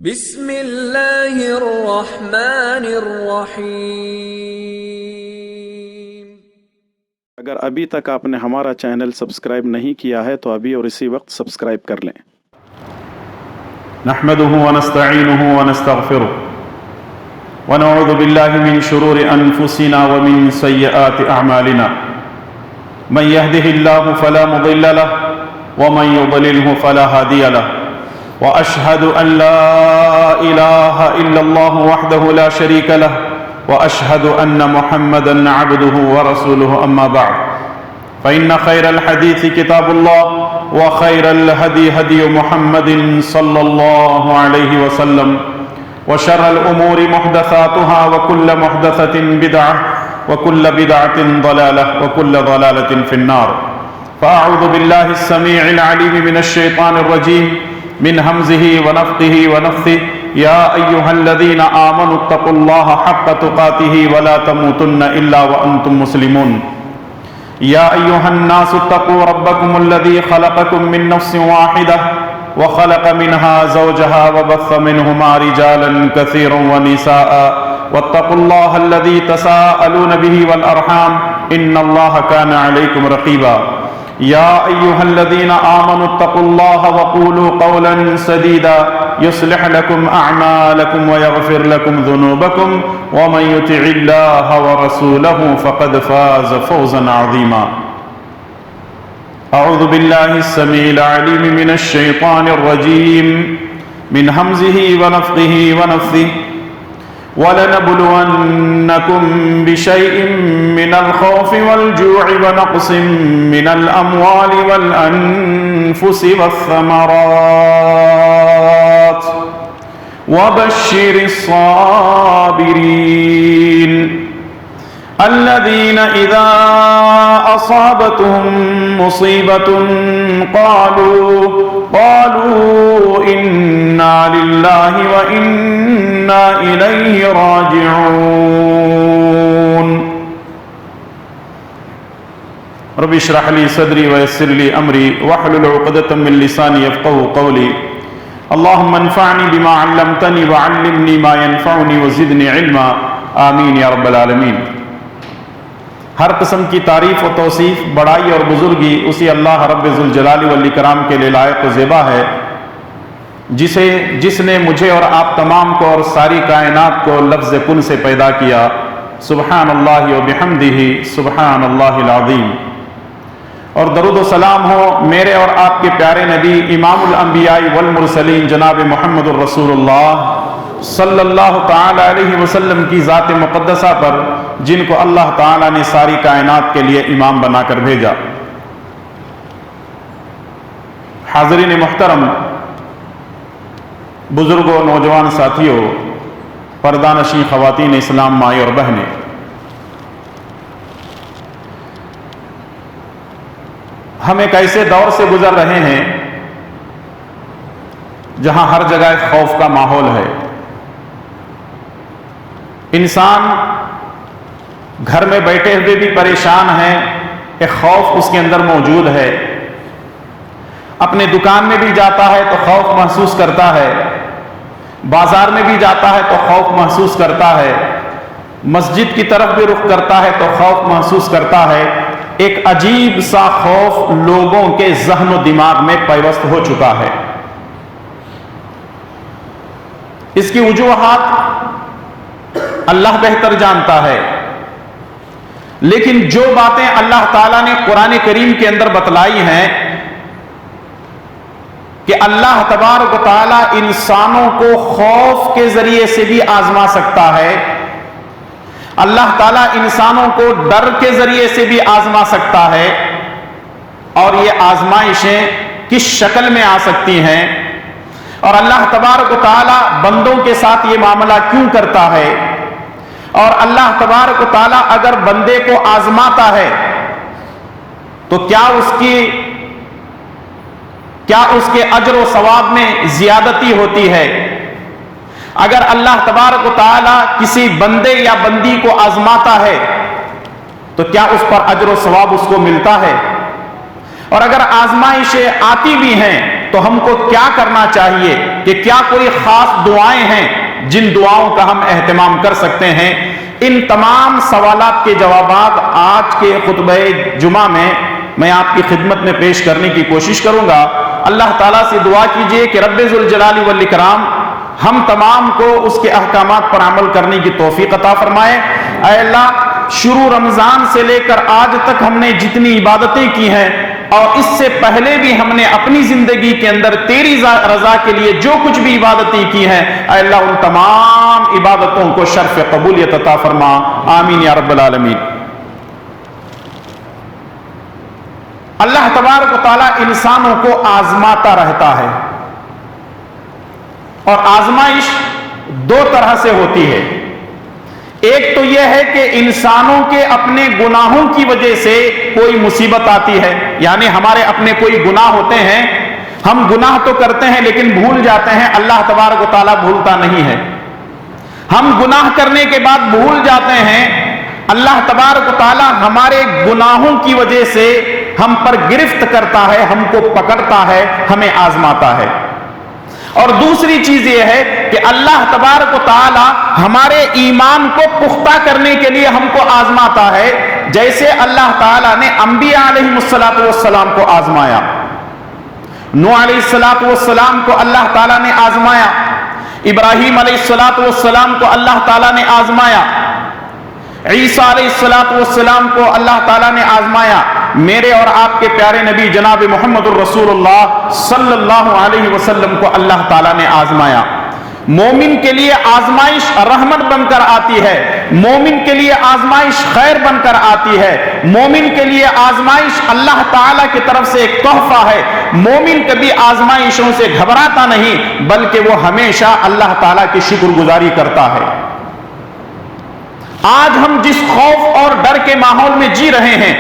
بسم اللہ الرحمن الرحیم۔ اگر ابھی تک آپ نے ہمارا چینل سبسکرائب نہیں کیا ہے تو ابھی اور اسی وقت سبسکرائب کر لیں۔ نحمده ونستعینه ونستغفره ونعوذ باللہ من شرور انفسنا ومن سیئات اعمالنا من يهده الله فلا مضل له ومن يضلله فلا هادي له واشهد ان لا اله الا الله وحده لا شريك له واشهد ان محمدا عبده ورسوله اما بعد فان خير الحديث كتاب الله وخير الهدي هدي محمد صلى الله عليه وسلم وشر الامور محدثاتها وكل محدثة بدعة وكل بدعة ضلالة وكل ضلالة في النار فأعوذ بالله السميع العليم من الشيطان الرجيم من همزه ونفخه ونفثه يا أيها الذين آمنوا اتقوا الله حق تقاته ولا تموتن إلا وأنتم مسلمون يا أيها الناس اتقوا ربكم الذي خلقكم من نفس واحدة وخلق منها زوجها وبث منهما رجالا كثيرا ونساء واتقوا الله الذي تساءلون به والأرحام إن الله كان عليكم رقيبا يا أيها الذين آمنوا اتقوا الله وقولوا قولا سديدا يصلح لكم أعمالكم ويغفر لكم ذنوبكم ومن يطع الله ورسوله فقد فاز فوزا عظيما أعوذ بالله السميع العليم من الشيطان الرجيم من همزه ونفخه ونفثه وَلَنَبْلُوَنَّكُمْ بِشَيْءٍ مِّنَ الْخَوْفِ وَالْجُوعِ وَنَقْصٍ مِّنَ الْأَمْوَالِ وَالْأَنفُسِ وَالثَّمَرَاتِ وَبَشِّرِ الصَّابِرِينَ الَّذِينَ إِذَا أَصَابَتْهُم مُّصِيبَةٌ قالوا إِنَّا لِلَّهِ وَإِنَّا إِلَيْهِ راجعون رب اشرح لي صدري ويسر لي أمري واحلل عقدة من لساني يفقهوا قولي اللهم انفعني بما علمتني وعلمني ما ينفعني وزدني علما آمين يا رب العالمین۔ ہر قسم کی تعریف و توصیف، بڑائی اور بزرگی اسی اللہ رب ذوالجلال والاکرام کے لیے لائق و زیبا ہے، جس نے مجھے اور آپ تمام کو اور ساری کائنات کو لفظ کن سے پیدا کیا۔ سبحان اللہ و بحمدہ سبحان اللہ العظیم۔ اور درود و سلام ہو میرے اور آپ کے پیارے نبی امام الانبیاء والمرسلین جناب محمد الرسول اللہ صلی اللہ تعالی علیہ وسلم کی ذات مقدسہ پر، جن کو اللہ تعالی نے ساری کائنات کے لیے امام بنا کر بھیجا۔ حاضرین محترم، بزرگوں، نوجوان ساتھیوں، پردہ نشین خواتین اسلام، مائیں اور بہنیں، ہم ایک ایسے دور سے گزر رہے ہیں جہاں ہر جگہ خوف کا ماحول ہے۔ انسان گھر میں بیٹھے ہوئے بھی پریشان ہے، ایک خوف اس کے اندر موجود ہے۔ اپنے دکان میں بھی جاتا ہے تو خوف محسوس کرتا ہے، بازار میں بھی جاتا ہے تو خوف محسوس کرتا ہے، مسجد کی طرف بھی رخ کرتا ہے تو خوف محسوس کرتا ہے۔ ایک عجیب سا خوف لوگوں کے ذہن و دماغ میں پیوست ہو چکا ہے۔ اس کی وجوہات اللہ بہتر جانتا ہے، لیکن جو باتیں اللہ تعالیٰ نے قرآن کریم کے اندر بتلائی ہیں کہ اللہ تبارک و تعالیٰ انسانوں کو خوف کے ذریعے سے بھی آزما سکتا ہے، اللہ تعالیٰ انسانوں کو ڈر کے ذریعے سے بھی آزما سکتا ہے، اور یہ آزمائشیں کس شکل میں آ سکتی ہیں، اور اللہ تبارک و تعالیٰ بندوں کے ساتھ یہ معاملہ کیوں کرتا ہے، اور اللہ تبارک و تعالیٰ اگر بندے کو آزماتا ہے تو کیا اس کے اجر و ثواب میں زیادتی ہوتی ہے؟ اگر اللہ تبارک و تعالیٰ کسی بندے یا بندی کو آزماتا ہے تو کیا اس پر اجر و ثواب اس کو ملتا ہے؟ اور اگر آزمائشیں آتی بھی ہیں تو ہم کو کیا کرنا چاہیے؟ کہ کیا کوئی خاص دعائیں ہیں جن دعاؤں کا ہم اہتمام کر سکتے ہیں؟ ان تمام سوالات کے جوابات آج کے خطبہ جمعہ میں آپ کی خدمت میں پیش کرنے کی کوشش کروں گا۔ اللہ تعالیٰ سے دعا کیجئے کہ رب ذوالجلال والاکرام ہم تمام کو اس کے احکامات پر عمل کرنے کی توفیق عطا فرمائے۔ اے اللہ، شروع رمضان سے لے کر آج تک ہم نے جتنی عبادتیں کی ہیں اور اس سے پہلے بھی ہم نے اپنی زندگی کے اندر تیری رضا کے لیے جو کچھ بھی عبادتیں کی ہیں، اے اللہ ان تمام عبادتوں کو شرف قبولیت عطا فرما، آمین یا رب العالمین۔ اللہ تبارک و تعالیٰ انسانوں کو آزماتا رہتا ہے، اور آزمائش دو طرح سے ہوتی ہے۔ ایک تو یہ ہے کہ انسانوں کے اپنے گناہوں کی وجہ سے کوئی مصیبت آتی ہے، یعنی ہمارے اپنے کوئی گناہ ہوتے ہیں، ہم گناہ تو کرتے ہیں لیکن بھول جاتے ہیں، اللہ تبارک و تعالیٰ بھولتا نہیں ہے۔ ہم گناہ کرنے کے بعد بھول جاتے ہیں، اللہ تبارک و تعالیٰ ہمارے گناہوں کی وجہ سے ہم پر گرفت کرتا ہے، ہم کو پکڑتا ہے، ہمیں آزماتا ہے۔ اور دوسری چیز یہ ہے کہ اللہ تبارک و تعالی ہمارے ایمان کو پختہ کرنے کے لیے ہم کو آزماتا ہے، جیسے اللہ تعالیٰ نے انبیاء علیہ السلام کو آزمایا۔ نوح علیہ السلام کو اللہ تعالیٰ نے آزمایا، ابراہیم علیہ السلام کو اللہ تعالیٰ نے آزمایا، عیسیٰ علیہ السلام کو اللہ تعالیٰ نے آزمایا، میرے اور آپ کے پیارے نبی جناب محمد الرسول اللہ صلی اللہ علیہ وسلم کو اللہ تعالیٰ نے آزمایا۔ مومن کے لیے آزمائش رحمت بن کر آتی ہے، مومن کے لیے آزمائش خیر بن کر آتی ہے، مومن کے لیے آزمائش اللہ تعالیٰ کی طرف سے ایک تحفہ ہے۔ مومن کبھی آزمائشوں سے گھبراتا نہیں، بلکہ وہ ہمیشہ اللہ تعالیٰ کی شکر گزاری کرتا ہے۔ آج ہم جس خوف اور ڈر کے ماحول میں جی رہے ہیں،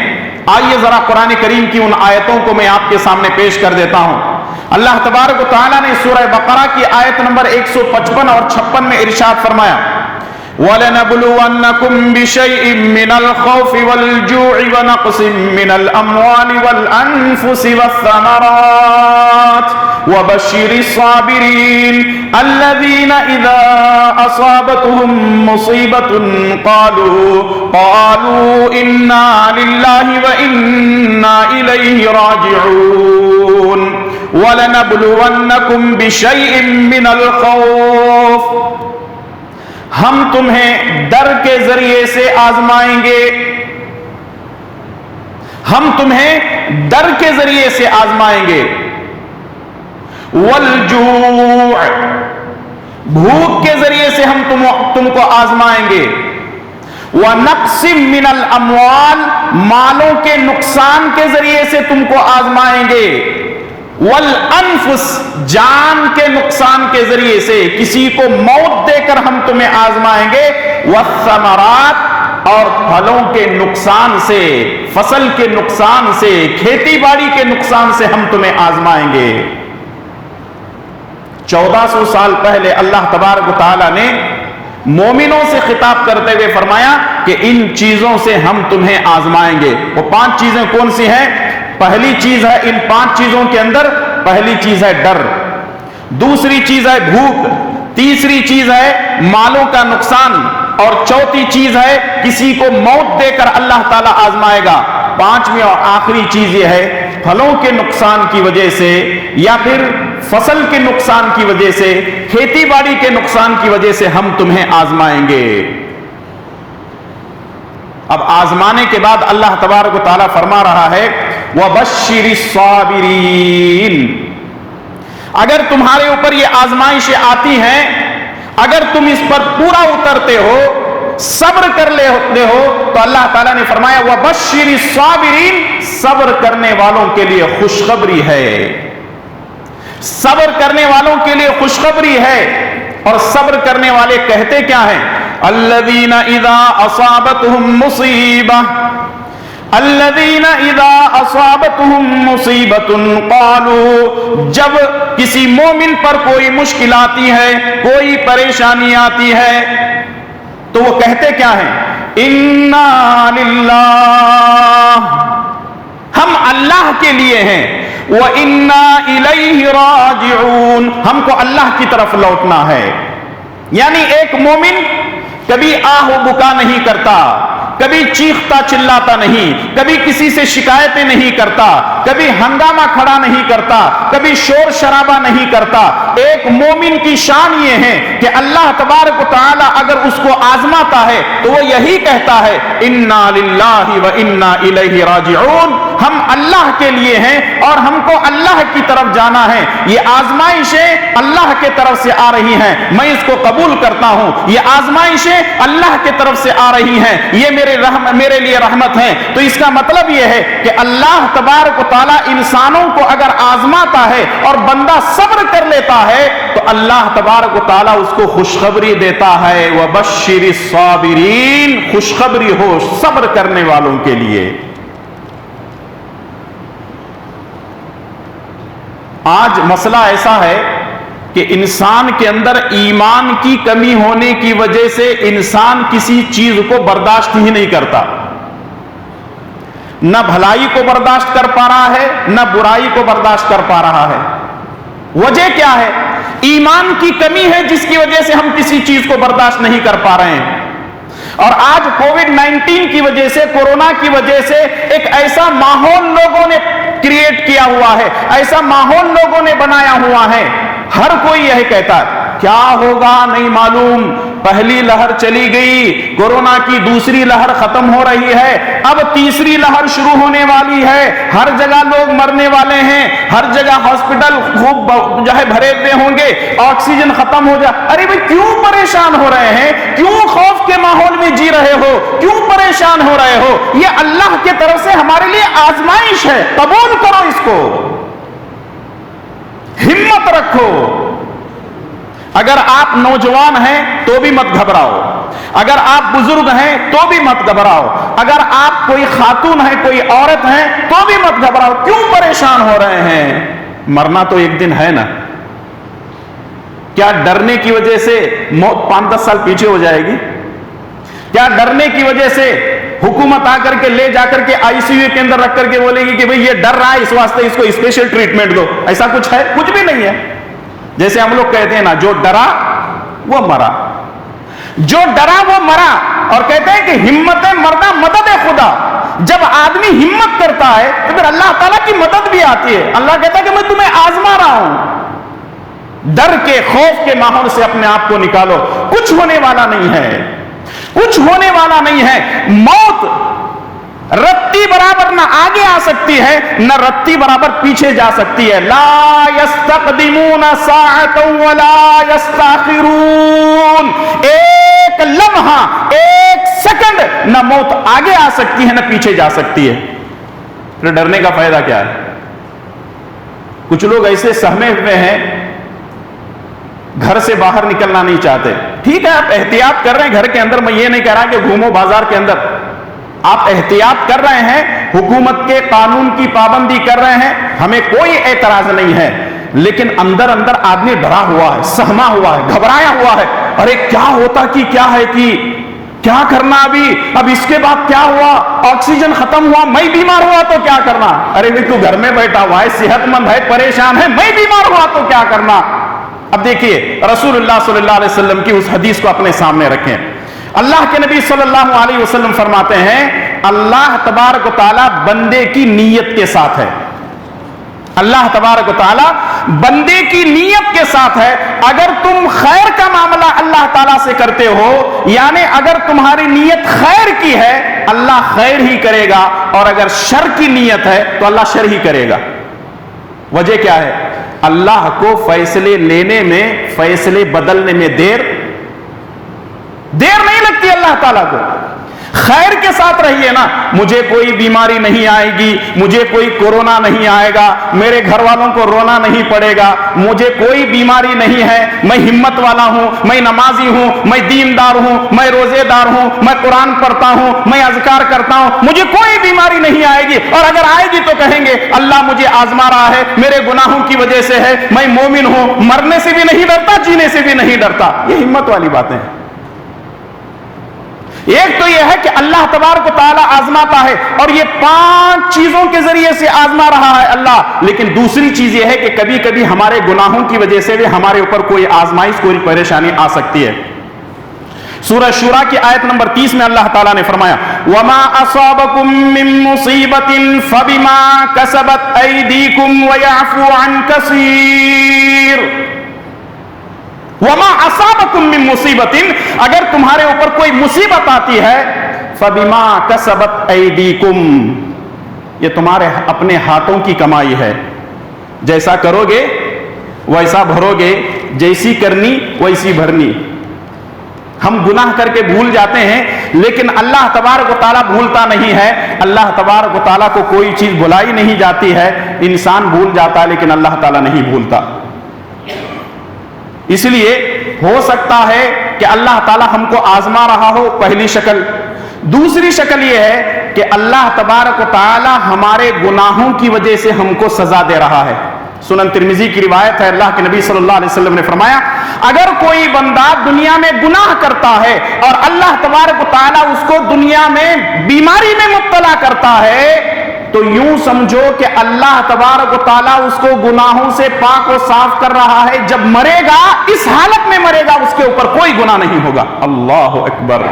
آئیے ذرا قرآن کریم کی ان آیتوں کو میں آپ کے سامنے پیش کر دیتا ہوں۔ اللہ تبارک و تعالیٰ نے سورہ بقرہ کی آیت نمبر 155 اور 56 میں ارشاد فرمایا، وَلَنَبْلُوَنَّكُمْ بِشَيْءٍ مِّنَ الْخَوْفِ وَالْجُوعِ وَنَقْصٍ مِّنَ الْأَمْوَالِ وَالْأَنفُسِ وَالثَّمَرَاتِ وَبَشِّرِ الصَّابِرِينَ الَّذِينَ إِذَا أَصَابَتْهُم مُّصِيبَةٌ قَالُوا إِنَّا لِلَّهِ وَإِنَّا إِلَيْهِ رَاجِعُونَ وَلَنَبْلُوَنَّكُمْ بِشَيْءٍ مِّنَ الْخَوْفِ، ہم تمہیں ڈر کے ذریعے سے آزمائیں گے، ہم تمہیں ڈر کے ذریعے سے آزمائیں گے، والجوع، بھوک کے ذریعے سے ہم تم کو آزمائیں گے، ونقص من الاموال، مالوں کے نقصان کے ذریعے سے تم کو آزمائیں گے، والانفس، جان کے نقصان کے ذریعے سے، کسی کو موت دے کر ہم تمہیں آزمائیں گے، والثمرات، اور پھلوں کے نقصان سے، فصل کے نقصان سے، کھیتی باڑی کے نقصان سے ہم تمہیں آزمائیں گے۔ 1400 سال پہلے اللہ تبارک و تعالیٰ نے مومنوں سے خطاب کرتے ہوئے فرمایا کہ ان چیزوں سے ہم تمہیں آزمائیں گے۔ وہ 5 چیزیں کون سی ہیں؟ پہلی چیز ہے، ان 5 چیزوں کے اندر پہلی چیز ہے ڈر، دوسری چیز ہے بھوک، تیسری چیز ہے مالوں کا نقصان، اور چوتھی چیز ہے کسی کو موت دے کر اللہ تعالیٰ آزمائے گا۔ 5ویں اور آخری چیز یہ ہے، پھلوں کے نقصان کی وجہ سے یا پھر فصل کے نقصان کی وجہ سے، کھیتی باڑی کے نقصان کی وجہ سے ہم تمہیں آزمائیں گے۔ اب آزمانے کے بعد اللہ تبارک و تعالیٰ فرما رہا ہے، وَبَشِّرِ الصَّابِرِينَ، اگر تمہارے اوپر یہ آزمائشیں آتی ہیں، اگر تم اس پر پورا اترتے ہو، صبر کر لیتے ہو، تو اللہ تعالیٰ نے فرمایا وَبَشِّرِ الصَّابِرِينَ، صبر کرنے والوں کے لیے خوشخبری ہے، صبر کرنے والوں کے لیے خوشخبری ہے۔ اور صبر کرنے والے کہتے کیا ہیں؟ الذین اذا اصابتهم مصیبہ، الذین اذا اصابتهم مصیبۃ قالوا، جب کسی مومن پر کوئی مشکل آتی ہے، کوئی پریشانی آتی ہے، تو وہ کہتے کیا ہیں؟ انا للہ، ہم اللہ کے لیے ہیں، وَإِنَّا إِلَيْهِ رَاجِعُونَ، ہم کو اللہ کی طرف لوٹنا ہے۔ یعنی ایک مومن کبھی آہ و بکا نہیں کرتا، کبھی چیختا چلاتا نہیں، کبھی کسی سے شکایتیں نہیں کرتا، کبھی ہنگامہ کھڑا نہیں کرتا، کبھی شور شرابہ نہیں کرتا۔ ایک مومن کی شان یہ ہے کہ اللہ تبارک و تعالی اگر اس کو آزماتا ہے تو وہ یہی کہتا ہے انا للہ و انا الیہ راجعون، ہم اللہ کے لیے ہیں اور ہم کو اللہ کی طرف جانا ہے۔ یہ آزمائشیں اللہ کے طرف سے آ رہی ہیں، میں اس کو قبول کرتا ہوں۔ یہ آزمائشیں اللہ کے طرف سے آ رہی ہیں، یہ میرے لیے رحمت ہے۔ تو اس کا مطلب یہ ہے کہ اللہ تبارک و تعالیٰ انسانوں کو اگر آزماتا ہے اور بندہ صبر کر لیتا ہے تو اللہ تبارک و تعالیٰ اس کو خوشخبری دیتا ہے، وَبَشِّرِ الصَّابِرِينَ، خوشخبری ہو صبر کرنے والوں کے لیے۔ آج مسئلہ ایسا ہے کہ انسان کے اندر ایمان کی کمی ہونے کی وجہ سے انسان کسی چیز کو برداشت ہی نہیں کرتا، نہ بھلائی کو برداشت کر پا رہا ہے نہ برائی کو برداشت کر پا رہا ہے۔ وجہ کیا ہے؟ ایمان کی کمی ہے جس کی وجہ سے ہم کسی چیز کو برداشت نہیں کر پا رہے ہیں۔ اور آج کووڈ-19 کی وجہ سے، کورونا کی وجہ سے ایک ایسا ماحول لوگوں نے کریٹ کیا ہوا ہے، ایسا ماحول لوگوں نے بنایا ہوا ہے، ہر کوئی یہی کہتا ہے کیا ہوگا نہیں معلوم، پہلی لہر چلی گئی، کورونا کی دوسری لہر ختم ہو رہی ہے، اب تیسری لہر شروع ہونے والی ہے، ہر جگہ لوگ مرنے والے ہیں، ہر جگہ ہاسپٹل خوب بھرے ہوئے ہوں گے، آکسیجن ختم ہو جائے۔ ارے بھائی کیوں پریشان ہو رہے ہیں؟ کیوں خوف کے ماحول میں جی رہے ہو؟ کیوں پریشان ہو رہے ہو؟ یہ اللہ کی طرف سے ہمارے لیے آزمائش ہے، قبول کرو اس کو، ہمت رکھو۔ اگر آپ نوجوان ہیں تو بھی مت گھبراؤ، اگر آپ بزرگ ہیں تو بھی مت گھبراؤ، اگر آپ کوئی خاتون ہیں کوئی عورت ہیں تو بھی مت گھبراؤ۔ کیوں پریشان ہو رہے ہیں؟ مرنا تو ایک دن ہے نا۔ کیا ڈرنے کی وجہ سے موت 5-10 سال پیچھے ہو جائے گی؟ کیا ڈرنے کی وجہ سے حکومت آ کر کے لے جا کر کے ICU کے اندر رکھ کر کے بولے گی کہ بھئی یہ ڈر رہا ہے اس واسطے اس کو اسپیشل ٹریٹمنٹ دو؟ ایسا کچھ ہے؟ کچھ بھی نہیں ہے۔ جیسے ہم لوگ کہتے ہیں نا، جو ڈرا وہ مرا، جو ڈرا وہ مرا، اور کہتے ہیں کہ ہمت مردہ مدد خدا۔ جب آدمی ہمت کرتا ہے تو پھر اللہ تعالیٰ کی مدد بھی آتی ہے۔ اللہ کہتا ہے کہ میں تمہیں آزما رہا ہوں۔ ڈر کے خوف کے ماحول سے اپنے آپ کو نکالو، کچھ ہونے والا نہیں ہے، کچھ ہونے والا نہیں ہے۔ موت رتی برابر نہ آگے آ سکتی ہے نہ رتی برابر پیچھے جا سکتی ہے۔ لا یستقدمون ساعۃ ولا یستاخرون، ایک لمحہ ایک سیکنڈ نہ موت آگے آ سکتی ہے نہ پیچھے جا سکتی ہے۔ پھر ڈرنے کا فائدہ کیا ہے؟ کچھ لوگ ایسے سہمے ہوئے ہیں، گھر سے باہر نکلنا نہیں چاہتے۔ ٹھیک ہے آپ احتیاط کر رہے ہیں گھر کے اندر، میں یہ نہیں کہہ رہا کہ گھومو بازار کے اندر، آپ احتیاط کر رہے ہیں، حکومت کے قانون کی پابندی کر رہے ہیں، ہمیں کوئی اعتراض نہیں ہے، لیکن اندر اندر آدمی ڈرا ہوا ہے، سہما ہوا ہے، گھبرایا ہوا ہے۔ ارے کیا ہوتا کہ کیا ہے کہ کیا کرنا اب اس کے بعد کیا ہوا؟ آکسیجن ختم ہوا، میں بیمار ہوا تو کیا کرنا؟ ارے بھی تو گھر میں بیٹھا ہوا ہے، صحت مند ہے، پریشان ہے، میں بیمار ہوا تو کیا کرنا؟ اب دیکھیے رسول اللہ صلی اللہ علیہ وسلم کی اس حدیث کو اپنے سامنے رکھیں۔ اللہ کے نبی صلی اللہ علیہ وسلم فرماتے ہیں اللہ تبارک و تعالیٰ بندے کی نیت کے ساتھ ہے۔ اللہ تبارک و تعالیٰ بندے کی نیت کے ساتھ ہے۔ اگر تم خیر کا معاملہ اللہ تعالیٰ سے کرتے ہو، یعنی اگر تمہاری نیت خیر کی ہے اللہ خیر ہی کرے گا، اور اگر شر کی نیت ہے تو اللہ شر ہی کرے گا۔ وجہ کیا ہے؟ اللہ کو فیصلے لینے میں، فیصلے بدلنے میں دیر نہیں لگتی اللہ تعالیٰ کو۔ خیر کے ساتھ رہیے نا، مجھے کوئی بیماری نہیں آئے گی، مجھے کوئی کورونا نہیں آئے گا، میرے گھر والوں کو رونا نہیں پڑے گا، مجھے کوئی بیماری نہیں ہے، میں ہمت والا ہوں، میں نمازی ہوں، میں دیندار ہوں، میں روزے دار ہوں، میں قرآن پڑھتا ہوں، میں اذکار کرتا ہوں، مجھے کوئی بیماری نہیں آئے گی۔ اور اگر آئے گی تو کہیں گے اللہ مجھے آزما رہا ہے، میرے گناہوں کی وجہ سے ہے، میں مومن ہوں، مرنے سے بھی نہیں ڈرتا، جینے سے بھی نہیں ڈرتا۔ یہ ہمت والی باتیں ہیں۔ ایک تو یہ ہے کہ اللہ تبارک و تعالی آزماتا ہے، اور یہ 5 چیزوں کے ذریعے سے آزما رہا ہے اللہ. لیکن دوسری چیز یہ ہے کہ کبھی کبھی ہمارے گناہوں کی وجہ سے بھی ہمارے اوپر کوئی آزمائش، کوئی پریشانی آ سکتی ہے. سورہ شورا کی آیت نمبر 30 میں اللہ تعالیٰ نے فرمایا وَمَا أَصَابَكُم مِّن مُّصِيبَةٍ فَبِمَا كَسَبَتْ أَيْدِيكُمْ وَيَعْفُو عَن كَثِيرٍ. وَمَا أَصَابَكُم مِّن مُّصِيبَةٍ، اگر تمہارے اوپر کوئی مصیبت آتی ہے، فَبِمَا كَسَبَتْ أَيْدِيكُمْ، یہ تمہارے اپنے ہاتھوں کی کمائی ہے. جیسا کرو گے ویسا بھرو گے، جیسی کرنی ویسی بھرنی. ہم گناہ کر کے بھول جاتے ہیں، لیکن اللہ تبارک و تعالیٰ بھولتا نہیں ہے. اللہ تبارک و تعالیٰ کو کوئی چیز بھلائی نہیں جاتی ہے. انسان بھول جاتا ہے لیکن اللہ تعالیٰ نہیں بھولتا. اس لیے ہو سکتا ہے کہ اللہ تعالیٰ ہم کو آزما رہا ہو، پہلی شکل. دوسری شکل یہ ہے کہ اللہ تبارک و تعالیٰ ہمارے گناہوں کی وجہ سے ہم کو سزا دے رہا ہے. سنن ترمذی کی روایت ہے، اللہ کے نبی صلی اللہ علیہ وسلم نے فرمایا اگر کوئی بندہ دنیا میں گناہ کرتا ہے اور اللہ تبارک و تعالیٰ اس کو دنیا میں بیماری میں مبتلا کرتا ہے، تو یوں سمجھو کہ اللہ تبارک و تعالیٰ اس کو گناہوں سے پاک و صاف کر رہا ہے. جب مرے گا اس حالت میں مرے گا، اس کے اوپر کوئی گناہ نہیں ہوگا. اللہ اکبر.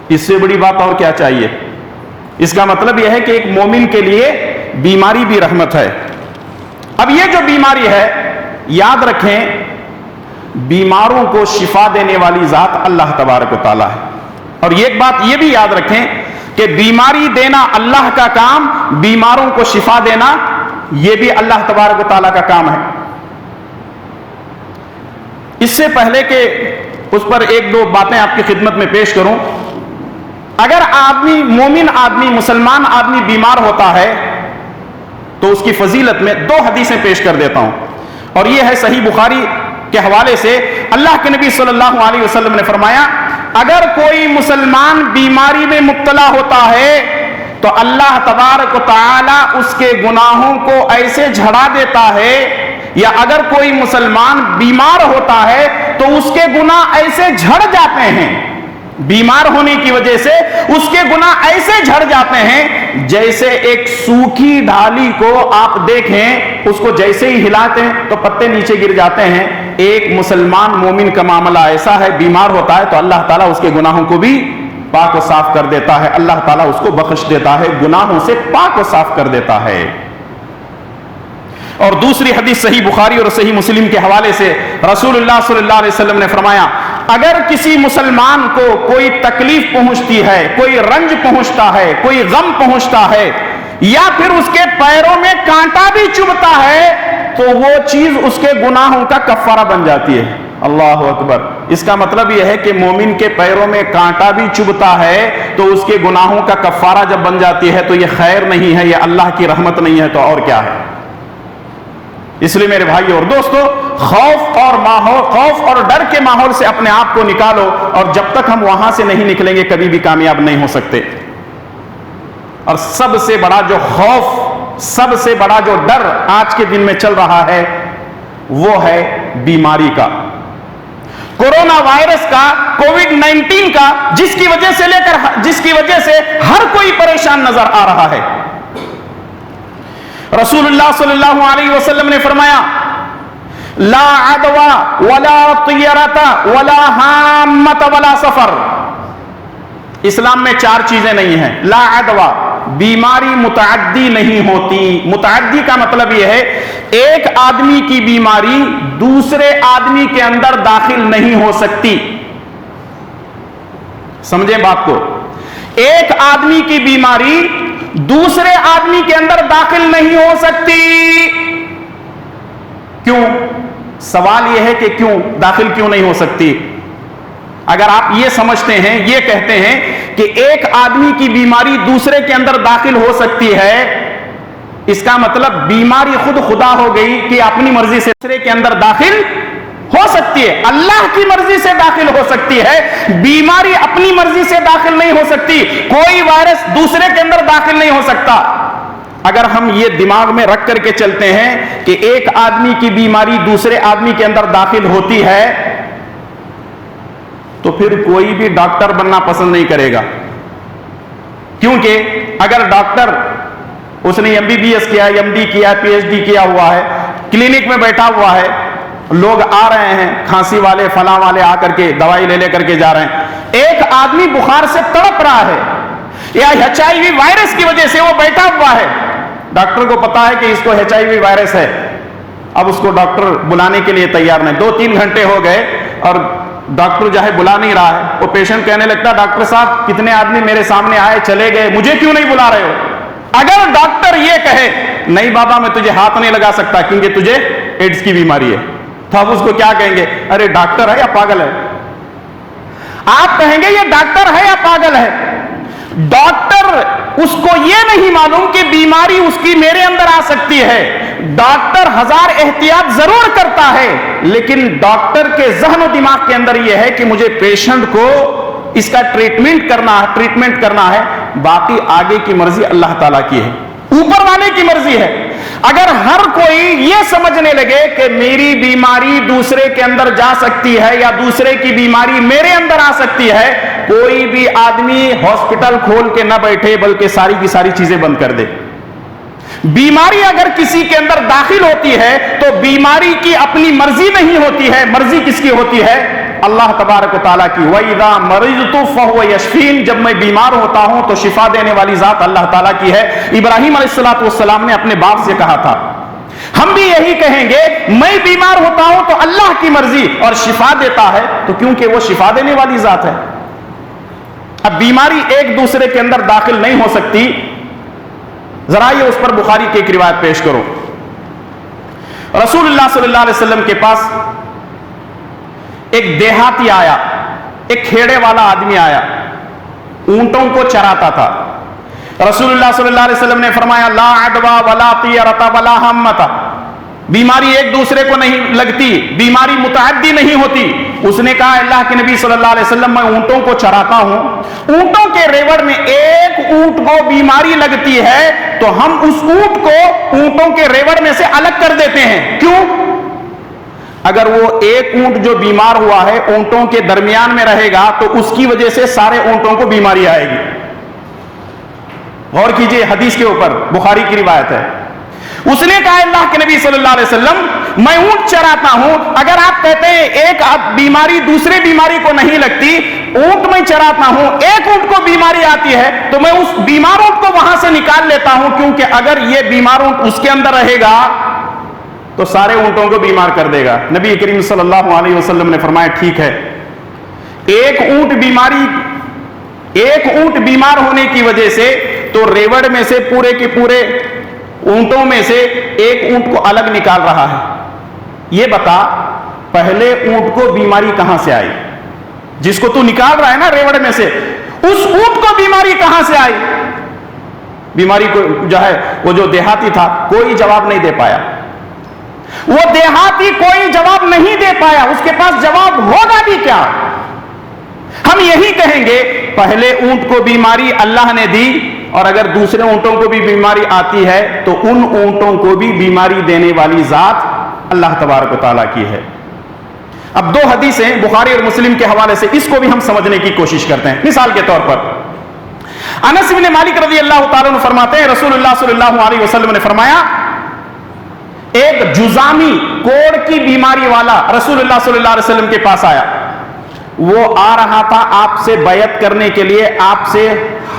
اس سے بڑی بات اور کیا چاہیے؟ اس کا مطلب یہ ہے کہ ایک مومن کے لیے بیماری بھی رحمت ہے. اب یہ جو بیماری ہے، یاد رکھیں بیماروں کو شفا دینے والی ذات اللہ تبارک و تعالیٰ ہے. اور ایک بات یہ بھی یاد رکھیں کہ بیماری دینا اللہ کا کام، بیماروں کو شفا دینا یہ بھی اللہ تبارک و تعالیٰ کا کام ہے. اس سے پہلے کہ اس پر ایک دو باتیں آپ کی خدمت میں پیش کروں، اگر آدمی مومن آدمی مسلمان آدمی بیمار ہوتا ہے تو اس کی فضیلت میں 2 حدیثیں پیش کر دیتا ہوں. اور یہ ہے صحیح بخاری کے حوالے سے. اللہ کے نبی صلی اللہ علیہ وسلم نے فرمایا اگر کوئی مسلمان بیماری میں مبتلا ہوتا ہے تو اللہ تبارک و تعالی اس کے گناہوں کو ایسے جھڑا دیتا ہے، یا اگر کوئی مسلمان بیمار ہوتا ہے تو اس کے گناہ ایسے جھڑ جاتے ہیں، بیمار ہونے کی وجہ سے اس کے گناہ ایسے جھڑ جاتے ہیں جیسے ایک سوکھی ڈھالی کو آپ دیکھیں، اس کو جیسے ہی ہلاتے ہیں تو پتے نیچے گر جاتے ہیں. ایک مسلمان مومن کا معاملہ ایسا ہے، بیمار ہوتا ہے تو اللہ تعالیٰ اس کے گناہوں کو بھی پاک و صاف کر دیتا ہے. اللہ تعالیٰ اس کو بخش دیتا ہے، گناہوں سے پاک و صاف کر دیتا ہے. اور دوسری حدیث صحیح بخاری اور صحیح مسلم کے حوالے سے رسول اللہ صلی اللہ علیہ وسلم نے فرمایا اگر کسی مسلمان کو کوئی تکلیف پہنچتی ہے، کوئی رنج پہنچتا ہے، کوئی غم پہنچتا ہے، یا پھر اس کے پیروں میں کانٹا بھی چبھتا ہے، تو وہ چیز اس کے گناہوں کا کفارہ بن جاتی ہے. اللہ اکبر. اس کا مطلب یہ ہے کہ مومن کے پیروں میں کانٹا بھی چبھتا ہے تو اس کے گناہوں کا کفارہ جب بن جاتی ہے تو یہ خیر نہیں ہے، یہ اللہ کی رحمت نہیں ہے، تو اور کیا ہے؟ اس لیے میرے بھائی اور دوستو، خوف اور ڈر کے ماحول سے اپنے آپ کو نکالو، اور جب تک ہم وہاں سے نہیں نکلیں گے کبھی بھی کامیاب نہیں ہو سکتے. اور سب سے بڑا جو خوف، سب سے بڑا جو ڈر آج کے دن میں چل رہا ہے وہ ہے بیماری کا، کورونا وائرس کا، کووڈ-19 کا، جس کی وجہ سے ہر کوئی پریشان نظر آ رہا ہے. رسول اللہ صلی اللہ علیہ وسلم نے فرمایا لا عدوى ولا طیرۃ ولا حامۃ ولا سفر. اسلام میں 4 چیزیں نہیں ہیں. لا عدوى، بیماری متعدی نہیں ہوتی. متعدی کا مطلب یہ ہے ایک آدمی کی بیماری دوسرے آدمی کے اندر داخل نہیں ہو سکتی. سمجھیں بات کو، ایک آدمی کی بیماری دوسرے آدمی کے اندر داخل نہیں ہو سکتی. کیوں؟ سوال یہ ہے کہ کیوں داخل کیوں نہیں ہو سکتی؟ اگر آپ یہ سمجھتے ہیں، یہ کہتے ہیں کہ ایک آدمی کی بیماری دوسرے کے اندر داخل ہو سکتی ہے، اس کا مطلب بیماری خود خدا ہو گئی کہ اپنی مرضی سے دوسرے کے اندر داخل ہو سکتی ہے. اللہ کی مرضی سے داخل ہو سکتی ہے، بیماری اپنی مرضی سے داخل نہیں ہو سکتی. کوئی وائرس دوسرے کے اندر داخل نہیں ہو سکتا. اگر ہم یہ دماغ میں رکھ کر کے چلتے ہیں کہ ایک آدمی کی بیماری دوسرے آدمی کے اندر داخل ہوتی ہے، تو پھر کوئی بھی ڈاکٹر بننا پسند نہیں کرے گا. کیونکہ اگر ڈاکٹر اس نے MBBS کیا, MD کیا, PhD کیا ہوا ہے, کلینک میں بیٹھا ہوا ہے, لوگ آ رہے ہیں, کھانسی والے فلاں والے آ کر کے دوائی لے کر کے جا رہے ہیں, ایک آدمی بخار سے تڑپ رہا ہے یا HIV وائرس کی وجہ سے وہ بیٹھا ہوا ہے, ڈاکٹر کو پتا ہے کہ اس کو HIV وائرس ہے, اب اس کو ڈاکٹر بلانے کے لیے تیار نہیں. 2-3 گھنٹے ہو گئے اور ڈاکٹر جو ہے بلا نہیں رہا ہے. وہ پیشنٹ کہنے لگتا, ڈاکٹر صاحب کتنے آدمی میرے سامنے آئے چلے گئے, مجھے کیوں نہیں بلا رہے ہو؟ اگر ڈاکٹر یہ کہے نہیں بابا میں تجھے ہاتھ نہیں لگا سکتا کیونکہ تجھے ایڈز کی بیماری ہے, تو آپ اس کو کیا کہیں گے؟ ارے ڈاکٹر ہے یا پاگل ہے؟ آپ کہیں گے یہ ڈاکٹر ہے یا پاگل ہے. ڈاکٹر اس کو یہ نہیں معلوم کہ بیماری اس کی میرے اندر آ سکتی ہے. ڈاکٹر 1000 احتیاط ضرور کرتا ہے, لیکن ڈاکٹر کے ذہن و دماغ کے اندر یہ ہے کہ مجھے پیشنٹ کو اس کا ٹریٹمنٹ کرنا ہے. باقی آگے کی مرضی اللہ تعالیٰ کی ہے, اوپر والے کی مرضی ہے. اگر ہر کوئی یہ سمجھنے لگے کہ میری بیماری دوسرے کے اندر جا سکتی ہے یا دوسرے کی بیماری میرے اندر آ سکتی ہے, کوئی بھی آدمی ہاسپٹل کھول کے نہ بیٹھے بلکہ ساری کی ساری چیزیں بند کر دے. بیماری اگر کسی کے اندر داخل ہوتی ہے تو بیماری کی اپنی مرضی نہیں ہوتی ہے, مرضی کس کی ہوتی ہے؟ اللہ تبارک و تعالیٰ کی. وَإِذَا مَرِضْتُ فَهُوَ يَشْفِينِ, جب میں بیمار ہوتا ہوں تو شفا دینے والی ذات اللہ تعالیٰ کی ہے. ابراہیم علیہ السلام نے اپنے باپ سے کہا تھا, ہم بھی یہی کہیں گے میں بیمار ہوتا ہوں تو اللہ کی مرضی, اور شفا دیتا ہے تو کیونکہ وہ شفا دینے والی ذات ہے. اب بیماری ایک دوسرے کے اندر داخل نہیں ہو سکتی. ذرا یہ اس پر بخاری کی ایک روایت پیش کرو. رسول اللہ صلی اللہ علیہ وسلم کے پاس ایک دیہاتی آیا, ایک کھیڑے والا آدمی آیا, اونٹوں کو چراتا تھا. رسول اللہ صلی اللہ علیہ وسلم نے فرمایا لا عدوى ولا طیرۃ ولا حمۃ, بیماری ایک دوسرے کو نہیں لگتی, بیماری متعدی نہیں ہوتی. اس نے کہا اللہ کے نبی صلی اللہ علیہ وسلم میں اونٹوں کو چراتا ہوں, اونٹوں کے ریوڑ میں ایک اونٹ کو بیماری لگتی ہے تو ہم اس اونٹ کو اونٹوں کے ریوڑ میں سے الگ کر دیتے ہیں. کیوں؟ اگر وہ ایک اونٹ جو بیمار ہوا ہے اونٹوں کے درمیان میں رہے گا تو اس کی وجہ سے سارے اونٹوں کو بیماری آئے گی. غور کیجئے حدیث کے اوپر, بخاری کی روایت ہے. اس نے کہا اللہ کے نبی صلی اللہ علیہ وسلم میں اونٹ چراتا ہوں, اگر آپ کہتے ہیں ایک بیماری دوسرے بیماری کو نہیں لگتی, اونٹ میں چراتا ہوں ایک اونٹ کو بیماری آتی ہے تو میں اس بیمار اونٹ کو وہاں سے نکال لیتا ہوں, کیونکہ اگر یہ بیمار اونٹ اس کے اندر رہے گا تو سارے اونٹوں کو بیمار کر دے گا. نبی کریم صلی اللہ علیہ وسلم نے فرمایا ٹھیک ہے, ایک اونٹ بیمار ہونے کی وجہ سے تو ریوڑ میں سے پورے کے پورے اونٹوں میں سے ایک اونٹ کو الگ نکال رہا ہے. یہ بتا پہلے اونٹ کو بیماری کہاں سے آئی؟ جس کو تو نکال رہا ہے نا ریوڑ میں سے, اس اونٹ کو بیماری کہاں سے آئی؟ بیماری کو جو ہے وہ جو دیہاتی تھا کوئی جواب نہیں دے پایا. وہ دیہاتی کوئی جواب نہیں دے پایا, اس کے پاس جواب ہوگا بھی کیا؟ ہم یہی کہیں گے پہلے اونٹ کو بیماری اللہ نے دی, اور اگر دوسرے اونٹوں کو بھی بیماری آتی ہے تو ان اونٹوں کو بھی بیماری دینے والی ذات اللہ تبارک و تعالیٰ کی ہے. اب 2 حدیثیں بخاری اور مسلم کے حوالے سے اس کو بھی ہم سمجھنے کی کوشش کرتے ہیں. مثال کے طور پر انس بن مالک رضی اللہ تعالیٰ عنہ فرماتے ہیں رسول اللہ صلی اللہ علیہ وسلم نے فرمایا ایک جزامی کوڑ کی بیماری والا رسول اللہ صلی اللہ علیہ وسلم کے پاس آیا. وہ آ رہا تھا آپ سے بیعت کرنے کے لیے, آپ سے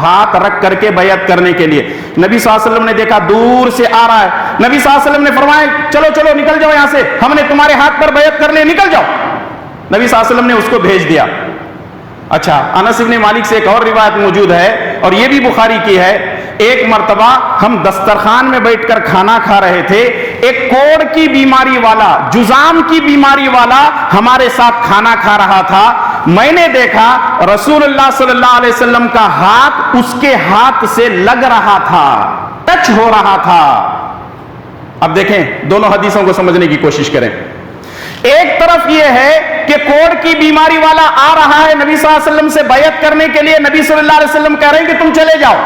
ہاتھ رکھ کر کے بیعت کرنے کے لیے. نبی صلی اللہ علیہ وسلم نے دیکھا دور سے آ رہا ہے. نبی صلی اللہ علیہ وسلم نے فرمایا چلو نکل جاؤ یہاں سے, ہم نے تمہارے ہاتھ پر بیعت کر لی, نکل جاؤ. نبی صلی اللہ علیہ وسلم نے اس کو بھیج دیا. اچھا, انس بن مالک سے ایک اور روایت موجود ہے اور یہ بھی بخاری کی ہے. ایک مرتبہ ہم دسترخوان میں بیٹھ کر کھانا کھا رہے تھے, ایک کوڑ کی بیماری والا, جزام کی بیماری والا ہمارے ساتھ کھانا کھا رہا تھا. میں نے دیکھا رسول اللہ صلی اللہ علیہ وسلم کا ہاتھ اس کے ہاتھ سے لگ رہا تھا, ٹچ ہو رہا تھا. اب دیکھیں دونوں حدیثوں کو سمجھنے کی کوشش کریں. ایک طرف یہ ہے کہ کوڑ کی بیماری والا آ رہا ہے نبی صلی اللہ علیہ وسلم سے بیعت کرنے کے لیے, نبی صلی اللہ علیہ وسلم کہہ رہے ہیں کہ تم چلے جاؤ.